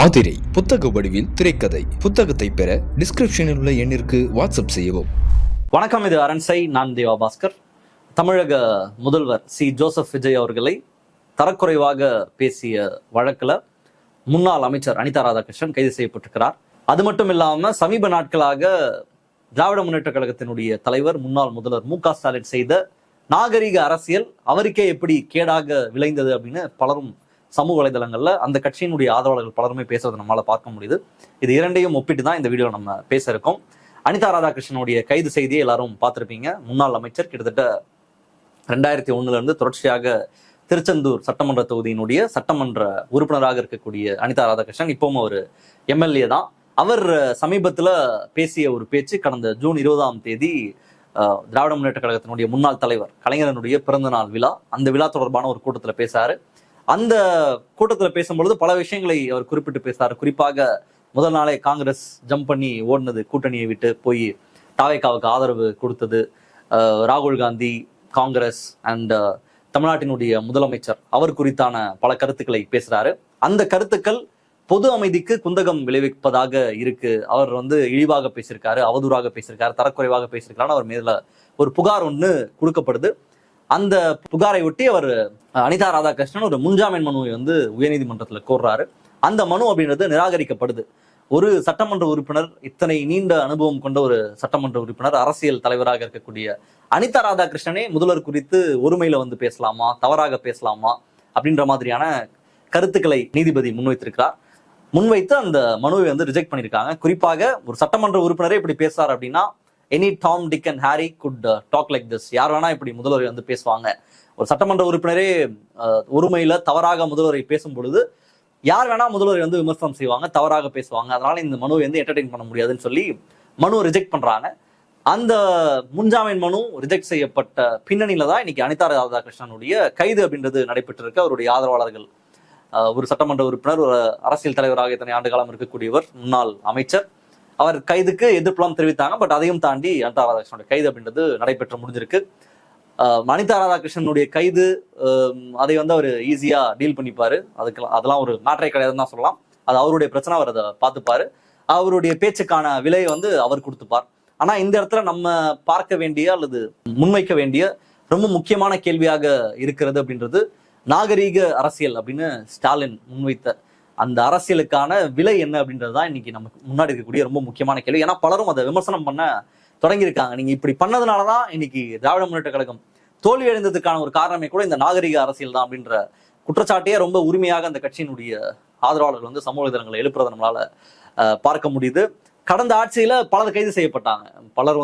ஆதிரை புத்தக வடிவில் திரைக்கதை. புத்தகத்தை பெற டிஸ்கிரிப்ஷனில் உள்ள எண்ணிற்கு வாட்ஸ்அப் செய்யவும். வணக்கம், இது அரண்சை. நான் தேவா பாஸ்கர். தமிழக முதல்வர் சி ஜோசப் விஜய் அவர்களை தரக்குறைவாக பேசிய வழக்கில் முன்னாள் அமைச்சர் அனிதா ராதாகிருஷ்ணன் கைது செய்யப்பட்டிருக்கிறார். அது மட்டும் இல்லாமல் சமீப நாட்களாக திராவிட முன்னேற்ற கழகத்தினுடைய தலைவர் முன்னாள் முதல்வர் மு க ஸ்டாலின் செய்த நாகரிக அரசியல் அவருக்கே எப்படி கேடாக விளைந்தது அப்படின்னு பலரும் சமூக வலைதளங்கள்ல அந்த கட்சியினுடைய ஆதரவாளர்கள் பலருமே பேசுறதை நம்மளால பார்க்க முடியுது. இது இரண்டையும் ஒப்பிட்டு தான் இந்த வீடியோவில் நம்ம பேச இருக்கோம். அனிதா ராதாகிருஷ்ணனுடைய கைது செய்தியை எல்லாரும் பார்த்திருப்பீங்க. முன்னாள் அமைச்சர், கிட்டத்தட்ட 2001 இருந்து தொடர்ச்சியாக திருச்செந்தூர் சட்டமன்ற தொகுதியினுடைய சட்டமன்ற உறுப்பினராக இருக்கக்கூடிய அனிதா ராதாகிருஷ்ணன் இப்பவும் ஒரு எம்எல்ஏ தான். அவர் சமீபத்துல பேசிய ஒரு பேச்சு கடந்த ஜூன் 20ஆம் தேதி திராவிட முன்னேற்ற கழகத்தினுடைய முன்னாள் தலைவர் கலைஞரனுடைய பிறந்த நாள் விழா, அந்த விழா தொடர்பான ஒரு கூட்டத்துல பேசாரு. அந்த கூட்டத்தில் பேசும்பொழுது பல விஷயங்களை அவர் குறிப்பிட்டு பேசுறாரு. குறிப்பாக முதல் நாளே காங்கிரஸ் ஜம்ப் பண்ணி ஓடினது, கூட்டணியை விட்டு போய் தாவேகாவுக்கு ஆதரவு கொடுத்தது, ராகுல் காந்தி, காங்கிரஸ் அண்ட் தமிழ்நாட்டினுடைய முதலமைச்சர் அவர் குறித்தான பல கருத்துக்களை பேசுறாரு. அந்த கருத்துக்கள் பொது அமைதிக்கு குந்தகம் விளைவிப்பதாக இருக்கு. அவர் இழிவாக பேசியிருக்காரு, அவதூறாக பேசியிருக்காரு, தரக்குறைவாக பேசியிருக்காரு. அவர் மேல ஒரு புகார் ஒன்று கொடுக்கப்படுது. அந்த புகாரை ஒட்டி அவர் அனிதா ராதாகிருஷ்ணன் ஒரு முன்ஜாமீன் மனுவை உயர்நீதிமன்றத்தில் கோர்றாரு. அந்த மனு அப்படின்றது நிராகரிக்கப்படுது. ஒரு சட்டமன்ற உறுப்பினர், இத்தனை நீண்ட அனுபவம் கொண்ட ஒரு சட்டமன்ற உறுப்பினர், அரசியல் தலைவராக இருக்கக்கூடிய அனிதா ராதாகிருஷ்ணனே முதல்வர் குறித்து ஒருமையில பேசலாமா, தவறாக பேசலாமா அப்படின்ற மாதிரியான கருத்துக்களை நீதிபதி முன்வைத்து அந்த மனுவை ரிஜெக்ட் பண்ணியிருக்காங்க. குறிப்பாக ஒரு சட்டமன்ற உறுப்பினரே இப்படி பேசுறாரு அப்படின்னா, any Tom, Dick and Harry could talk like this. யார் வேணா இப்படி முதல்வரை பேசுவாங்க. ஒரு சட்டமன்ற உறுப்பினரே ஒருமையில தவறாக முதல்வரை பேசும் பொழுது யார் வேணா முதல்வரை விமர்சனம் செய்வாங்க, தவறாக பேசுவாங்க. அதனால இந்த மனுவை என்டர்டெயின் பண்ண முடியாதுன்னு சொல்லி மனு ரிஜெக்ட் பண்றாங்க. அந்த முன்ஜாமீன் மனு ரிஜெக்ட் செய்யப்பட்ட பின்னணியில தான் இன்னைக்கு அனிதா ராதாகிருஷ்ணனுடைய கைது அப்படின்றது நடைபெற்றிருக்கு. அவருடைய ஆதரவாளர்கள், ஒரு சட்டமன்ற உறுப்பினர், ஒரு அரசியல் தலைவராக இத்தனை ஆண்டு காலம் இருக்கக்கூடியவர், முன்னாள் அமைச்சர், அவர் கைதுக்கு எதிர்ப்புலாம் தெரிவித்தாங்க. பட் அதையும் தாண்டி அனிதா ராதாகிருஷ்ணனுடைய கைது அப்படின்றது நடைபெற்று முடிஞ்சிருக்கு. அனிதா ராதாகிருஷ்ணனுடைய கைது அதை அவர் ஈஸியா டீல் பண்ணிப்பாரு. அதெல்லாம் ஒரு மேட்டரே கிடையாதுன்னு தான் சொல்லலாம். அது அவருடைய பிரச்சனை, அவர் அதை பார்த்துப்பாரு. அவருடைய பேச்சுக்கான விலையை அவர் கொடுத்துப்பார். ஆனா இந்த இடத்துல நம்ம பார்க்க வேண்டிய அல்லது முன்வைக்க வேண்டிய ரொம்ப முக்கியமான கேள்வியாக இருக்கிறது அப்படின்றது நாகரீக அரசியல் அப்படின்னு ஸ்டாலின் முன்வைத்த அந்த அரசியலுக்கான விலை என்ன அப்படின்றதுதான் இன்னைக்கு நமக்கு முன்னாடி இருக்கக்கூடிய ரொம்ப முக்கியமான கேள்வி. ஏன்னா பலரும் அதை விமர்சனம் பண்ண தொடங்கியிருக்காங்க. நீங்க இப்படி பண்ணதுனாலதான் இன்னைக்கு திராவிட முன்னேற்ற கழகம் தோல்வி அடைந்ததுக்கான ஒரு காரணமே கூட இந்த நாகரிக அரசியல் தான் அப்படின்ற குற்றச்சாட்டையே ரொம்ப உரிமையாக அந்த கட்சியினுடைய ஆதரவாளர்கள் சமூக வலைதளங்களை எழுப்புறதை நம்மளால பார்க்க முடியுது. கடந்த ஆட்சியில பலர் கைது செய்யப்பட்டாங்க. பலர்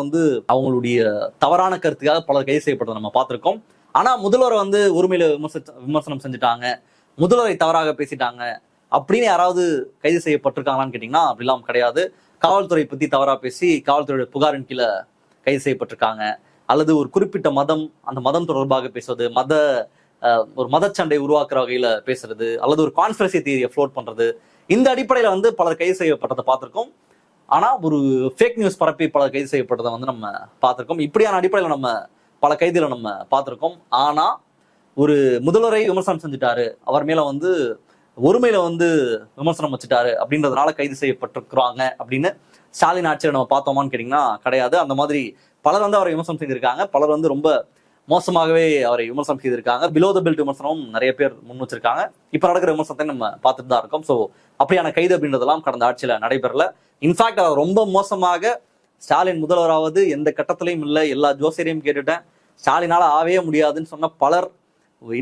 அவங்களுடைய தவறான கருத்துக்காக பலர் கைது செய்யப்பட்டதை நம்ம பார்த்திருக்கோம். ஆனா முதல்வரை உரிமையில விமர்சனம் செஞ்சுட்டாங்க, முதல்வரை தவறாக பேசிட்டாங்க அப்படின்னு யாராவது கைது செய்யப்பட்டிருக்காங்களான்னு கேட்டீங்கன்னா அப்படிலாம் கிடையாது. காவல்துறை பத்தி தவறா பேசி காவல்துறையோட புகாரின் கீழே கைது செய்யப்பட்டிருக்காங்க. அல்லது ஒரு குறிப்பிட்ட மதம், அந்த மதம் தொடர்பாக பேசுவது, ஒரு மதச்சண்டை உருவாக்குற வகையில பேசுறது, அல்லது ஒரு கான்ஸ்பிரசி தியரியை ஃப்ளோட் பண்றது, இந்த அடிப்படையில பலர் கைது செய்யப்பட்டதை பார்த்திருக்கோம். ஆனா ஒரு ஃபேக் நியூஸ் பரப்பி பலர் கைது செய்யப்பட்டதை நம்ம பார்த்திருக்கோம். இப்படியான அடிப்படையில நம்ம பல கைதுகளை நம்ம பார்த்திருக்கோம். ஆனா ஒரு முதல்வரை விமர்சனம் செஞ்சுட்டாரு, அவர் மேல ஒருமையில விமர்சனம் வச்சுட்டாரு அப்படின்றதுனால கைது செய்யப்பட்டிருக்கிறாங்க அப்படின்னு ஸ்டாலின் ஆட்சியை நம்ம பார்த்தோமான்னு கேட்டீங்கன்னா கிடையாது. அந்த மாதிரி பலர் அவரை விமர்சனம் செய்திருக்காங்க. பலர் ரொம்ப மோசமாகவே அவரை விமர்சனம் செய்திருக்காங்க. பிலோ த பெல்ட் விமர்சனம் நிறைய பேர் முன் வச்சிருக்காங்க. இப்ப நடக்கிற விமர்சனத்தை நம்ம பார்த்துட்டு தான் இருக்கோம். ஸோ அப்படியான கைது அப்படின்றதெல்லாம் கடந்த ஆட்சியில நடைபெறல. இன்ஃபேக்ட் அவர் ரொம்ப மோசமாக ஸ்டாலின் முதல்வராவது எந்த கட்டத்திலையும் இல்லை, எல்லா ஜோசியரையும் கேட்டுட்டேன், ஸ்டாலினால ஆவே முடியாதுன்னு சொன்ன பலர்,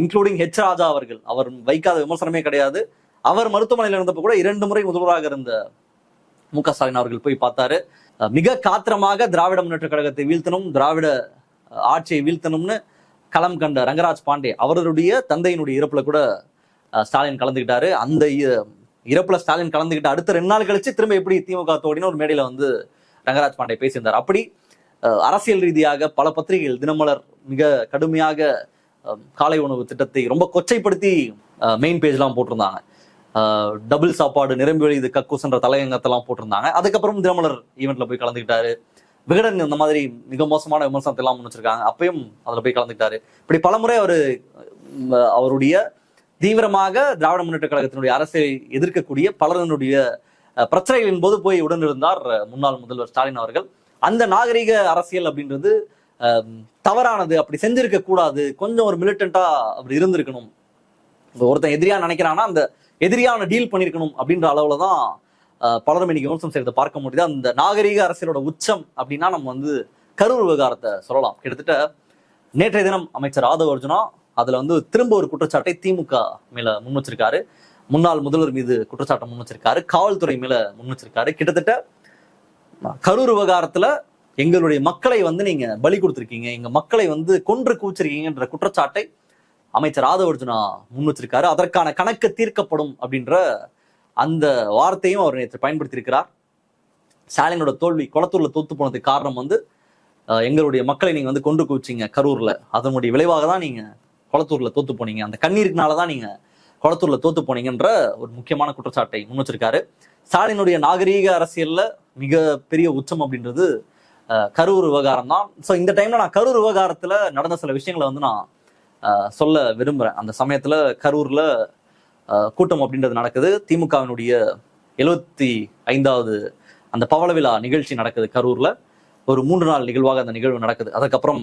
இன்க்ளூடிங் ஹெச் ராஜா அவர்கள், அவர் வைக்காத விமர்சனமே கிடையாது. அவர் மருத்துவமனையில் இருந்தப்ப கூட 2 முறை முதல்வராக இருந்த மு க ஸ்டாலின் அவர்கள் போய் பார்த்தாரு. மிக காத்திரமாக திராவிட முன்னேற்ற கழகத்தை வீழ்த்தணும், திராவிட ஆட்சியை வீழ்த்தணும்னு களம் கண்ட ரங்கராஜ் பாண்டே அவருடைய தந்தையினுடைய இறப்புல கூட ஸ்டாலின் கலந்துக்கிட்டாரு. அந்த இறப்புல ஸ்டாலின் கலந்துக்கிட்ட அடுத்த 2 நாள் கழிச்சு திரும்ப எப்படி திமுக தோடின ஒரு மேடையில ரங்கராஜ் பாண்டே பேசியிருந்தார். அப்படி அரசியல் ரீதியாக பல பத்திரிகைகள், தினமலர் மிக கடுமையாக காலை உணவு திட்டத்தை ரொம்ப கொச்சைப்படுத்தி மெயின் பேஜ்லாம் போட்டிருந்தாங்க. டபுள் சாப்பாடு நிரம்பி வழியுது கக்கூஸ்ன்ற தலையங்கத்தெல்லாம் போட்டிருந்தாங்க. அதுக்கப்புறம் தினமலர் ஈவெண்ட்ல போய் கலந்துக்கிட்டாரு. விகடன் இந்த மாதிரி மிக மோசமான விமர்சனத்தை எல்லாம் முன் வச்சிருக்காங்க, அப்பயும் அதுல போய் கலந்துக்கிட்டாரு. இப்படி பலமுறை அவருடைய தீவிரமாக திராவிட முன்னேற்ற கழகத்தினுடைய அரசை எதிர்க்கக்கூடிய பலரினுடைய பிரச்சனைகளின் போது போய் உடனிருந்தார் முன்னாள் முதல்வர் ஸ்டாலின் அவர்கள். அந்த நாகரிக அரசியல் அப்படின்றது தவறானது, அப்படி செஞ்சிருக்க கூடாது, கொஞ்சம் ஒரு மிலிட்டண்டா அப்படி இருந்திருக்கணும், ஒருத்தன் எதிரியா நினைக்கிறான்னா அந்த எதிரியான டீல் பண்ணிருக்கணும் அப்படின்ற அளவுல தான் பலரும் இன்னைக்கு விமர்சனம் செய்யறதை பார்க்க முடியுது. அந்த நாகரிக அரசியலோட உச்சம் அப்படின்னா நம்ம வந்து கரூர் விவகாரத்தை சொல்லலாம். கிட்டத்தட்ட நேற்றைய தினம் அமைச்சர் ஆதவ அர்ஜுனா அதுல வந்து திரும்ப ஒரு குற்றச்சாட்டை திமுக மேல முன் வச்சிருக்காரு. முன்னாள் முதல்வர் மீது குற்றச்சாட்டை முன் வச்சிருக்காரு, காவல்துறை மேல முன் வச்சிருக்காரு. கிட்டத்தட்ட கரூர் விவகாரத்துல எங்களுடைய மக்களை வந்து நீங்க பலி கொடுத்திருக்கீங்க, எங்க மக்களை வந்து கொன்று கூச்சிருக்கீங்கன்ற குற்றச்சாட்டை அமைச்சர் ஆதவ அர்ஜுனா முன் வச்சிருக்காரு. அதற்கான கணக்கு தீர்க்கப்படும் அப்படின்ற அந்த வார்த்தையும் அவர் நேற்று பயன்படுத்தி இருக்கிறார். ஸ்டாலினோட தோல்வி, கொளத்தூர்ல தோத்து போனதுக்கு காரணம் வந்து எங்களுடைய மக்களை நீங்க வந்து கொண்டு குவிச்சிங்க கரூர்ல, அதனுடைய விளைவாக தான் நீங்க கொளத்தூர்ல தோத்து போனீங்க, அந்த கண்ணீருக்குனாலதான் நீங்க கொளத்தூர்ல தோத்து போனீங்கன்ற ஒரு முக்கியமான குற்றச்சாட்டை முன் வச்சிருக்காரு. ஸ்டாலினுடைய நாகரீக அரசியல்ல மிக பெரிய உச்சம் அப்படின்றது கரூர் விவகாரம் தான். ஸோ இந்த டைம்ல நான் கரூர் விவகாரத்துல நடந்த சில விஷயங்களை வந்து நான் சொல்ல விரும்புறேன். அந்த சமயத்துல கரூர்ல கூட்டம் அப்படின்றது நடக்குது. திமுகவினுடைய 75வது அந்த பவள விழா நிகழ்ச்சி நடக்குது கரூர்ல. ஒரு 3 நாள் நிகழ்வாக அந்த நிகழ்வு நடக்குது. அதுக்கப்புறம்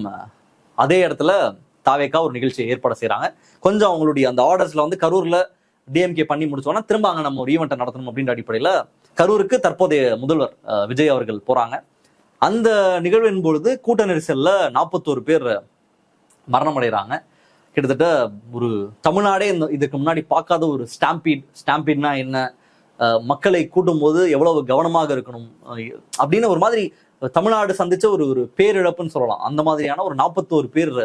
அதே இடத்துல தாவேக்கா ஒரு நிகழ்ச்சியை ஏற்பாடு செய்யறாங்க. கொஞ்சம் அவங்களுடைய அந்த ஆர்டர்ஸ்ல வந்து கரூர்ல டிஎம்கே பண்ணி முடிச்சோன்னா திரும்ப அங்க நம்ம ஒரு ஈவெண்ட்டை நடத்தணும் அப்படின்ற அடிப்படையில கரூருக்கு தற்போதைய முதல்வர் விஜய் அவர்கள் போறாங்க. அந்த நிகழ்வின் பொழுது கூட்ட நெரிசல்ல 41 பேர் மரணம் அடைகிறாங்க. கிட்டத்தட்ட ஒரு தமிழ்நாடே இதுக்கு முன்னாடி பார்க்காத ஒரு ஸ்டாம்பீட்னா என்ன, மக்களை கூட்டும் போது எவ்வளவு கவனமாக இருக்கணும் அப்படின்னு ஒரு மாதிரி தமிழ்நாடு சந்திச்ச ஒரு பேரிழப்புன்னு சொல்லலாம். அந்த மாதிரியான ஒரு 41 பேர்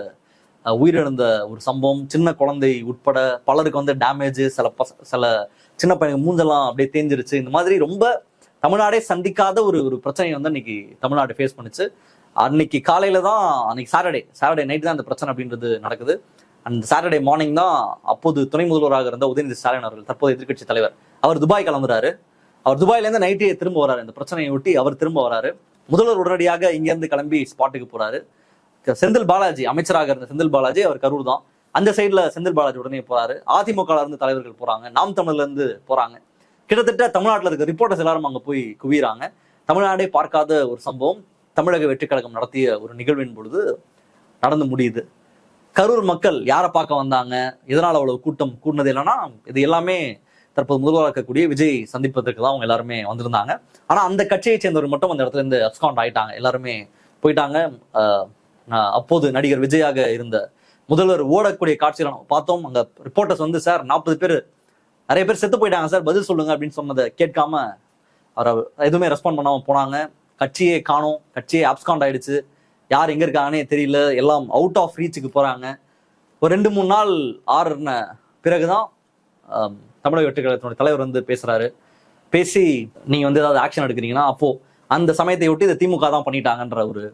உயிரிழந்த ஒரு சம்பவம். சின்ன குழந்தை உட்பட பலருக்கு வந்து டேமேஜ், சில சின்ன பையனுக்கு மூஞ்செல்லாம் அப்படியே தேஞ்சிருச்சு. இந்த மாதிரி ரொம்ப தமிழ்நாடே சந்திக்காத ஒரு பிரச்சனையை வந்து அன்னைக்கு தமிழ்நாடு ஃபேஸ் பண்ணுச்சு. அன்னைக்கு காலையில தான், அன்னைக்கு சாட்டர்டே நைட் தான் இந்த பிரச்சனை அப்படின்றது நடக்குது. அந்த சாட்டர்டே மார்னிங் தான் அப்போது துணை முதல்வராக இருந்த உதயநிதி ஸ்டாலின் அவர்கள், தற்போது எதிர்கட்சி தலைவர், அவர் துபாய் கிளம்புறாரு. அவர் துபாயிலேருந்து நைட்டே திரும்ப வராரு. இந்த பிரச்சனையை ஒட்டி அவர் திரும்ப வராரு. முதல்வர் உடனடியாக இங்கேருந்து கிளம்பி ஸ்பாட்டுக்கு போறாரு. செந்தில் பாலாஜி அமைச்சராக இருந்த செந்தில் பாலாஜி, அவர் கரூர் தான், அந்த சைட்ல செந்தில் பாலாஜி உடனே போறாரு. அதிமுக இருந்து தலைவர்கள் போறாங்க, நாம் தமிழ்ல இருந்து போறாங்க. கிட்டத்தட்ட தமிழ்நாட்டில் இருக்க ரிப்போர்ட்டர்ஸ் எல்லாரும் அங்க போய் குவிறாங்க. தமிழ்நாடே பார்க்காத ஒரு சம்பவம் தமிழக வெற்றி கழகம் நடத்திய ஒரு நிகழ்வின் பொழுது நடந்து முடியுது. கரூர் மக்கள் யாரை பார்க்க வந்தாங்க, எதனால அவ்வளவு கூட்டம் கூடினது இல்லைன்னா, இது எல்லாமே தற்போது முதல்வராக இருக்கக்கூடிய விஜய் சந்திப்பதற்கு தான் அவங்க எல்லாருமே வந்திருந்தாங்க. ஆனா அந்த கட்சியை சேர்ந்தவர் மட்டும் அந்த இடத்துல இருந்து அப்ஸ்காண்ட் ஆயிட்டாங்க, எல்லாருமே போயிட்டாங்க. அப்போது நடிகர் விஜயாக இருந்த முதல்வர் ஓடக்கூடிய காட்சியில பார்த்தோம். அங்க ரிப்போர்ட்டர்ஸ் வந்து, சார் 40 பேர், நிறைய பேர் செத்து போயிட்டாங்க சார், பதில் சொல்லுங்க அப்படின்னு சொன்னதை கேட்காம அவர் எதுவுமே ரெஸ்பாண்ட் பண்ணாம போனாங்க. கட்சியே காணோம், கட்சியே அப்ஸ்காண்ட் ஆயிடுச்சு, யார் எங்க இருக்காங்கன்னே தெரியல, எல்லாம் அவுட் ஆஃப் ரீச்சுக்கு போறாங்க. ஒரு 2-3 நாள் ஆறுன பிறகுதான் தமிழக வெற்றி கழகத்தினுடைய தலைவர் வந்து பேசுறாரு. பேசி நீங்க வந்து ஏதாவது ஆக்ஷன் எடுக்கிறீங்கன்னா, அப்போ அந்த சமயத்தை ஒட்டி இதை திமுக தான் பண்ணிட்டாங்கன்ற ஒரு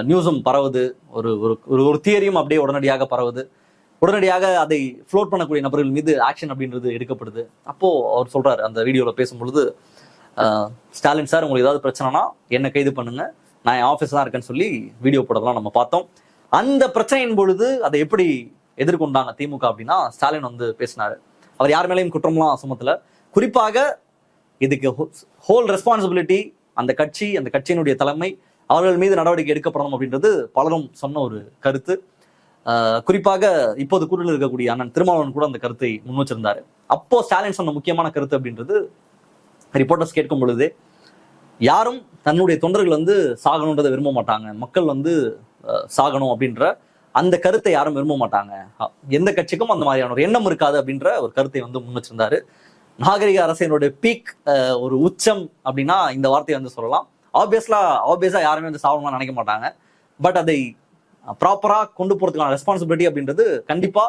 நியூஸும் பரவுது, ஒரு தியரியும் அப்படியே உடனடியாக பரவுது. உடனடியாக அதை ஃப்ளோட் பண்ணக்கூடிய நபர்கள் மீது ஆக்ஷன் அப்படின்றது எடுக்கப்படுது. அப்போ அவர் சொல்றாரு அந்த வீடியோல பேசும்பொழுது, ஸ்டாலின் சார் உங்களுக்கு ஏதாவது பிரச்சனைனா என்ன கைது பண்ணுங்க, நான் என் ஆஃபீஸ் தான் இருக்கேன்னு சொல்லி வீடியோ போடுறதெல்லாம் நம்ம பார்த்தோம். அந்த பிரச்சனையின் பொழுது அதை எப்படி எதிர்கொண்டாங்க திமுக அப்படின்னா, ஸ்டாலின் வந்து பேசினாரு. அவர் யார் மேலேயும் குற்றம்லாம் சுமத்தல. குறிப்பாக இதுக்கு ஹோல் ரெஸ்பான்சிபிலிட்டி அந்த கட்சி, அந்த கட்சியினுடைய தலைமை, அவர்கள் மீது நடவடிக்கை எடுக்கப்படணும் அப்படின்றது பலரும் சொன்ன ஒரு கருத்து. குறிப்பாக இப்போது கூட்டத்தில் இருக்கக்கூடிய அண்ணன் திருமாவளவன் கூட அந்த கருத்தை முன் வச்சிருந்தாரு. அப்போ ஸ்டாலின் சொன்ன முக்கியமான கருத்து அப்படின்றது, ரிப்போர்ட்டர்ஸ் கேட்கும் பொழுதே, யாரும் தன்னுடைய தொண்டர்கள் வந்து சாகணுன்றதை விரும்ப மாட்டாங்க, மக்கள் வந்து சாகணும் அப்படின்ற அந்த கருத்தை யாரும் விரும்ப மாட்டாங்க, எந்த கட்சிக்கும் அந்த மாதிரியான ஒரு எண்ணம் இருக்காது அப்படின்ற ஒரு கருத்தை வந்து முன் வச்சிருந்தாரு. நாகரிக அரசியலுடைய பீக், ஒரு உச்சம் அப்படின்னா இந்த வார்த்தையை வந்து சொல்லலாம். ஆப்வியஸா யாருமே வந்து சாகணும்னு நினைக்க மாட்டாங்க. பட் அதை ப்ராப்பரா கொண்டு போறதுக்கான ரெஸ்பான்சிபிலிட்டி அப்படின்றது கண்டிப்பா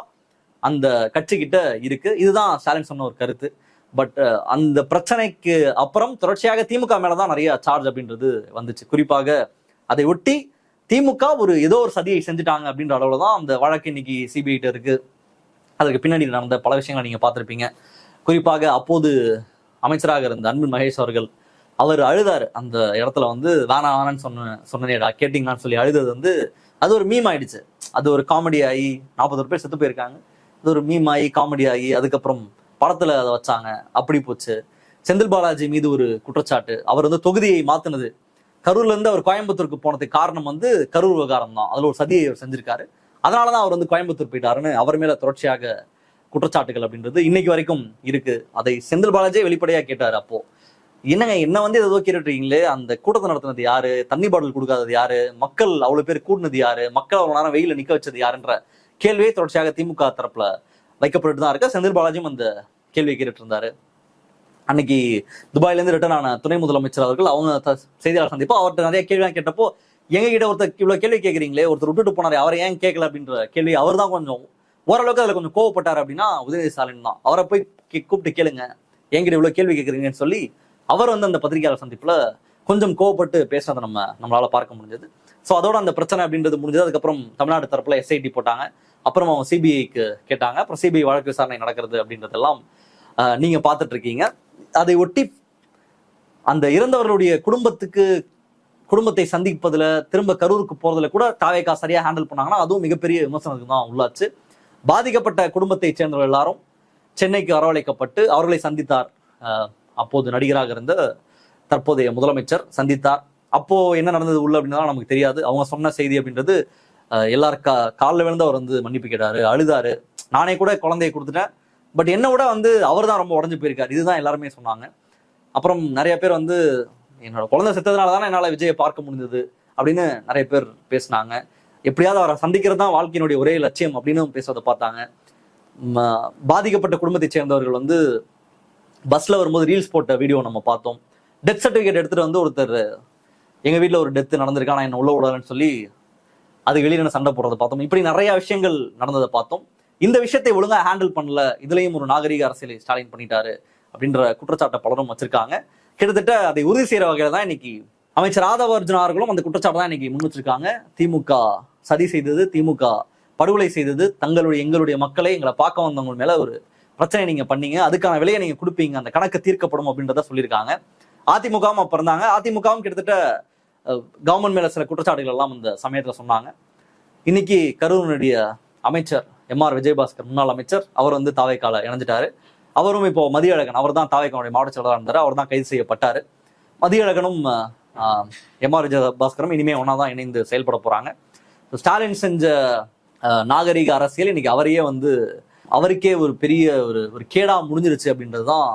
அந்த கட்சி கிட்ட இருக்கு. இதுதான் ஸ்டாலின் சொன்ன ஒரு கருத்து. பட் அந்த பிரச்சனைக்கு அப்புறம் தொடர்ச்சியாக திமுக மேலதான் நிறைய சார்ஜ் அப்படின்றது வந்துச்சு. குறிப்பாக அதை ஒட்டி திமுக ஏதோ ஒரு சதியை செஞ்சுட்டாங்க அப்படின்ற அளவுல தான் அந்த வழக்கு இன்னைக்கு சிபிஐ இருக்கு. அதுக்கு பின்னாடி நடந்த பல விஷயங்களை நீங்க பார்த்திருப்பீங்க. குறிப்பாக அப்போது அமைச்சராக இருந்த அன்பில் மகேஷ் அவர்கள், அவர் அழுதாரு அந்த இடத்துல வந்து, வேணான்னு சொன்னேடா கேட்டீங்களான்னு சொல்லி அழுதது வந்து அது ஒரு மீம் ஆயிடுச்சு. அது ஒரு காமெடி ஆகி 41 பேர் செத்து போயிருக்காங்க. அது ஒரு மீம் ஆகி காமெடி ஆகி அதுக்கப்புறம் படத்துல அதை வச்சாங்க, அப்படி போச்சு. செந்தில் பாலாஜி மீது ஒரு குற்றச்சாட்டு, அவர் வந்து தொகுதியை மாத்தினது, கரூர்ல இருந்து அவர் கோயம்புத்தூருக்கு போனதுக்கு காரணம் வந்து கரூர் விவகாரம் தான், அதுல ஒரு சதியை அவர் செஞ்சிருக்காரு, அதனாலதான் அவர் வந்து கோயம்புத்தூர் போயிட்டாருன்னு அவர் மேல தொடர்ச்சியாக குற்றச்சாட்டுகள் அப்படின்றது இன்னைக்கு வரைக்கும் இருக்கு. அதை செந்தில் பாலாஜியே வெளிப்படையா கேட்டாரு. அப்போ என்னங்க என்ன வந்து ஏதோ கேட்டுட்டீங்களே, அந்த கூட்டத்தை நடத்தினது யாரு, தண்ணி பாட்டில் கொடுக்காதது யாரு, மக்கள் அவ்வளவு பேர் கூட்டினது யாரு, மக்கள் அவ்வளவு நேரம் வெயில நிக்க வச்சது யாருன்ற கேள்வியை தொடர்ச்சியாக திமுக தரப்புல வைக்கப்பட்டு தான் இருக்கு. செந்தில் பாலாஜியும் அந்த கேள்வியை கேட்டுட்டு இருந்தாரு. அன்னைக்கு துபாயில இருந்து ரிட்டர்ன் ஆன துணை முதலமைச்சர் அவர்கள் அவங்க செய்தியாளர் சந்திப்போ அவர்கிட்ட நிறைய கேள்வி கேட்டப்போ, எங்க கிட்ட ஒருத்தர் இவ்வளவு கேள்வி கேட்கறீங்களே, ஒருத்தர் விட்டுட்டு போனாரு, அவரை ஏன் கேட்கல அப்படின்ற கேள்வி அவர் தான் கொஞ்சம் ஓரளவுக்கு அதுல கொஞ்சம் கோவப்பட்டாரு. அப்படின்னா உதயநிதி ஸ்டாலின் தான். அவரை போய் கூப்பிட்டு கேளுங்க, என்கிட்ட இவ்வளவு கேள்வி கேட்கறீங்கன்னு சொல்லி அவர் வந்து அந்த பத்திரிகையாளர் சந்திப்புல கொஞ்சம் கோவப்பட்டு பேசுனதை நம்மளால பார்க்க முடிஞ்சது. ஸோ அதோட அந்த பிரச்சனை அப்படின்றது முடிஞ்சது. அதுக்கப்புறம் தமிழ்நாடு தரப்புல SIT போட்டாங்க, அப்புறம் அவங்க CBIக்கு கேட்டாங்க, அப்புறம் CBI வழக்கு விசாரணை நடக்கிறது அப்படின்றதெல்லாம் நீங்க பார்த்துட்டு இருக்கீங்க. அதை ஒட்டி அந்த இறந்தவர்களுடைய குடும்பத்தை சந்திப்பதுல, திரும்ப கரூருக்கு போறதுல கூட தாவேகா சரியா ஹேண்டில் பண்ணாங்கன்னா அதுவும் மிகப்பெரிய விமர்சனத்துக்கு தான் உள்ளாச்சு. பாதிக்கப்பட்ட குடும்பத்தை சேர்ந்தவர்கள் எல்லாரும் சென்னைக்கு வரவழைக்கப்பட்டு அவர்களை சந்தித்தார். அப்போது நடிகராக இருந்த தற்போதைய முதலமைச்சர் சந்தித்தார். அப்போ என்ன நடந்தது உள்ள அப்படின்னா நமக்கு தெரியாது. அவங்க சொன்ன செய்தி அப்படின்றது எல்லாரும் காலில் விழுந்து அவர் வந்து மன்னிப்பு கேட்டாரு, அழுதாரு. நானே கூட குழந்தையை கொடுத்துட்டேன், பட் என்ன விட வந்து அவர் தான் ரொம்ப உடஞ்சு போயிருக்காரு, இதுதான் எல்லாருமே சொன்னாங்க. அப்புறம் நிறைய பேர் வந்து என்னோட குழந்தை செத்ததுனால தானே என்னால் விஜயை பார்க்க முடிஞ்சது அப்படின்னு நிறைய பேர் பேசினாங்க. எப்படியாவது அவரை சந்திக்கிறது தான் வாழ்க்கையினுடைய ஒரே லட்சியம் அப்படின்னு பேசுவதை பார்த்தாங்க. பாதிக்கப்பட்ட குடும்பத்தை சேர்ந்தவர்கள் வந்து பஸ்ல வரும்போது ரீல்ஸ் போட்ட வீடியோ நம்ம பார்த்தோம். டெத் சர்டிஃபிகேட் எடுத்துட்டு வந்து ஒருத்தர் எங்க வீட்டில் ஒரு டெத்து நடந்திருக்கா, நான் என்ன உள்ள விடலன்னு சொல்லி அது வெளியில சண்டை போடுறதை பார்த்தோம். இப்படி நிறைய விஷயங்கள் நடந்ததை பார்த்தோம். இந்த விஷயத்தை ஒழுங்கா ஹேண்டில் பண்ணல, இதுலயும் ஒரு நாகரிக அரசியலை ஸ்டாலின் பண்ணிட்டாரு அப்படின்ற குற்றச்சாட்டை பலரும் வச்சிருக்காங்க. கிட்டத்தட்ட அதை உறுதி செய்யற வகையில தான் இன்னைக்கு அமைச்சர் ஆதவ அர்ஜுனா அவர்களும் அந்த குற்றச்சாட்டை தான் இன்னைக்கு முன் வச்சிருக்காங்க. திமுக சதி செய்தது, திமுக படுகொலை செய்தது, எங்களுடைய மக்களை, எங்களை பார்க்க வந்தவங்க மேல ஒரு பிரச்சனை நீங்க பண்ணீங்க, அதுக்கான விலையை நீங்க கொடுப்பீங்க, அந்த கணக்கு தீர்க்கப்படும் அப்படின்றத சொல்லியிருக்காங்க. அதிமுகவும் அப்ப இருந்தாங்க. அதிமுகவும் கிட்டத்தட்ட கவர்மெண்ட் மேல சில குற்றச்சாட்டுகள் எல்லாம் இந்த சமயத்துல சொன்னாங்க. இன்னைக்கு கரூருடைய அமைச்சர் MR விஜயபாஸ்கர், முன்னாள் அமைச்சர், அவர் வந்து தாவேக்கால இணைஞ்சிட்டாரு. அவரும் இப்போ மதியழகன், அவர் தான் தாவேக்காவுடைய மாவட்ட செயலராக இருந்தாரு, அவர் தான் கைது செய்யப்பட்டாரு. மதியழகனும் MR விஜயபாஸ்கரும் இனிமே ஒன்னாதான் இணைந்து செயல்பட போறாங்க. ஸ்டாலின் செஞ்ச நாகரிக அரசியல் இன்னைக்கு அவருக்கே ஒரு பெரிய ஒரு கேடா முடிஞ்சிருச்சு அப்படின்றதுதான்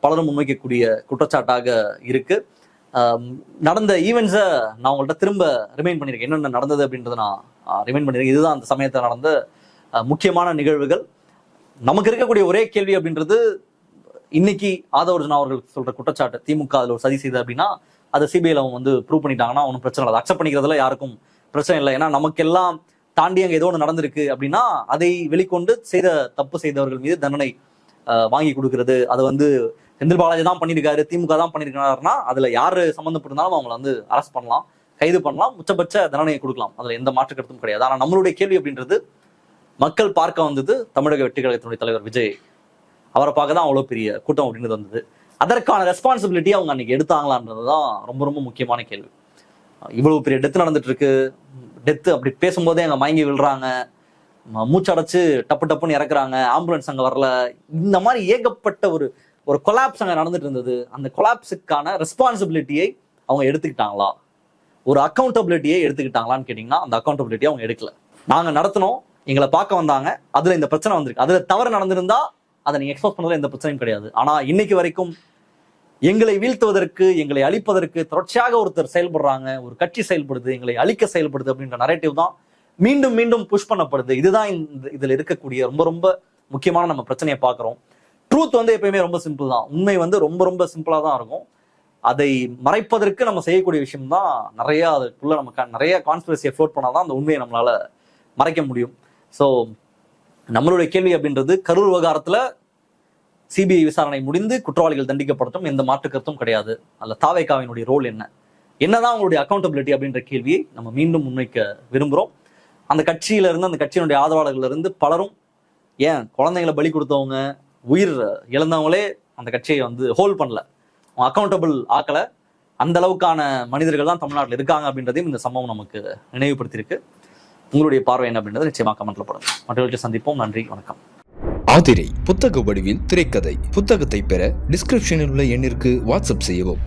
பலரும் முன்வைக்கக்கூடிய குற்றச்சாட்டாக இருக்கு. நடந்த ஈவெண்ட்ஸை நான் உங்கள்கிட்ட திரும்ப ரிமைண்ட் பண்ணியிருக்கேன், என்னென்ன நடந்தது அப்படின்றத நான் ரிமைண்ட் பண்ணியிருக்கேன். இதுதான் அந்த சமயத்தில் நடந்த முக்கியமான நிகழ்வுகள். நமக்கு இருக்கக்கூடிய ஒரே கேள்வி அப்படின்றது, இன்னைக்கு ஆதவ அர்ஜுனா அவர்கள் சொல்ற குற்றச்சாட்டு திமுக அதில் ஒரு சதி செய்யுது அப்படின்னா அதை CBIல அவங்க ப்ரூவ் பண்ணிட்டாங்கன்னா ஒன்றும் பிரச்சனை இல்லை, அக்செப்ட் பண்ணிக்கிறதுல யாருக்கும் பிரச்சனை இல்லை. ஏன்னா நமக்கெல்லாம் தாண்டி அங்கே ஏதோ ஒன்று நடந்திருக்கு அப்படின்னா அதை வெளிக்கொண்டு தப்பு செய்தவர்கள் மீது தண்டனை வாங்கி கொடுக்கறது, அது செந்தில் பாலாஜி தான் பண்ணியிருக்காரு, திமுக தான் பண்ணியிருக்காருன்னா அதுல யாரு சம்மந்தப்பட்டிருந்தாலும் அவங்களை அரெஸ்ட் பண்ணலாம், கைது பண்ணலாம், உச்சபட்ச தண்டனையை கொடுக்கலாம், அதுல எந்த மாற்று கருத்தும் கிடையாது. ஆனா நம்மளுடைய கேள்வி அப்படின்றது, மக்கள் பார்க்க வந்தது தமிழக வெற்றி கழகத்தினுடைய தலைவர் விஜய், அவரை பார்க்க தான் அவ்வளவு பெரிய கூட்டம் அப்படின்றது வந்தது. அதற்கான ரெஸ்பான்சிபிலிட்டி அவங்க அன்னைக்கு எடுத்தாங்களான்றதுதான் ரொம்ப ரொம்ப முக்கியமான கேள்வி. இவ்வளவு பெரிய டெத்து நடந்துட்டு இருக்கு, டெத்து அப்படி பேசும்போதே அங்க மயங்கி விழுறாங்க, மூச்சடைச்சு டப்பு டப்புன்னு இறக்குறாங்க, ஆம்புலன்ஸ் அங்க வரல, இந்த மாதிரி ஏகப்பட்ட ஒரு கொலாப்ஸ் அங்க நடந்துட்டு இருந்தது. அந்த கொலாப்ஸுக்கான ரெஸ்பான்சிபிலிட்டியை அவங்க எடுத்துக்கிட்டாங்களா, ஒரு அக்கௌண்டபிலிட்டியை எடுத்துக்கிட்டாங்களான்னு கேட்டீங்கன்னா அந்த அக்கௌண்டபிலிட்டியை அவங்க எடுக்கல. நாங்க நடத்தினோம், எங்களை பார்க்க வந்தாங்க, அதுல இந்த பிரச்சனை வந்திருக்கு, அதுல தவறு நடந்திருந்தா அதை நீங்க எக்ஸ்போஸ் பண்ணதுல எந்த பிரச்சனையும் கிடையாது. ஆனா இன்னைக்கு வரைக்கும் எங்களை வீழ்த்துவதற்கு, எங்களை அழிப்பதற்கு தொடர்ச்சியாக ஒருத்தர் செயல்படுறாங்க, ஒரு கட்சி செயல்படுது, எங்களை அழிக்க செயல்படுது அப்படின்ற நரேட்டிவ் தான் மீண்டும் மீண்டும் புஷ் பண்ணப்படுது. இதுதான் இதுல இருக்கக்கூடிய ரொம்ப ரொம்ப முக்கியமான நம்ம பிரச்சனையை பார்க்கிறோம். ட்ரூத் எப்பயுமே ரொம்ப சிம்பிள் தான், உண்மை ரொம்ப ரொம்ப சிம்பிளா தான் இருக்கும். அதை மறைப்பதற்கு நம்ம செய்யக்கூடிய விஷயம் தான் நிறைய, அதுக்குள்ள நம்ம நிறைய கான்ஸ்பிரசியை ஃப்ளோட் பண்ணாதான் அந்த உண்மையை நம்மளால மறைக்க முடியும். ஸோ நம்மளுடைய கேள்வி அப்படின்றது, கரூர் விவகாரத்துல CBI விசாரணை முடிந்து குற்றவாளிகள் தண்டிக்கப்படட்டும், எந்த மாற்று கருத்தும் கிடையாது. அதுல தாவேகாவினுடைய ரோல் என்னதான் அவங்களுடைய அக்கௌண்டபிலிட்டி அப்படின்ற கேள்வியை நம்ம மீண்டும் முன்வைக்க விரும்புகிறோம். அந்த கட்சியில இருந்து, அந்த கட்சியினுடைய ஆதரவாளர்கள் இருந்து பலரும், ஏன் குழந்தைங்களை பலி கொடுத்தவங்க, உயிர் இழந்தவங்களே அந்த கட்சியை ஹோல்ட் பண்ணல, அக்கௌண்டபிள் ஆக்கல, அந்த அளவுக்கான மனிதர்கள் தான் தமிழ்நாட்டில் இருக்காங்க அப்படின்றதையும் இந்த சம்பவம் நமக்கு நினைவுபடுத்தியிருக்கு. உங்களுடைய பார்வை என்ன அப்படின்றது நிச்சயமாக கமெண்ட்ல போடுங்க. மற்றவர்களை சந்திப்போம். நன்றி, வணக்கம். ஆதிரை புத்தக வடிவில் திரைக்கதை. புத்தகத்தை பெற டிஸ்கிரிப்ஷனில் உள்ள எண்ணிற்கு வாட்ஸ்அப் செய்யவும்.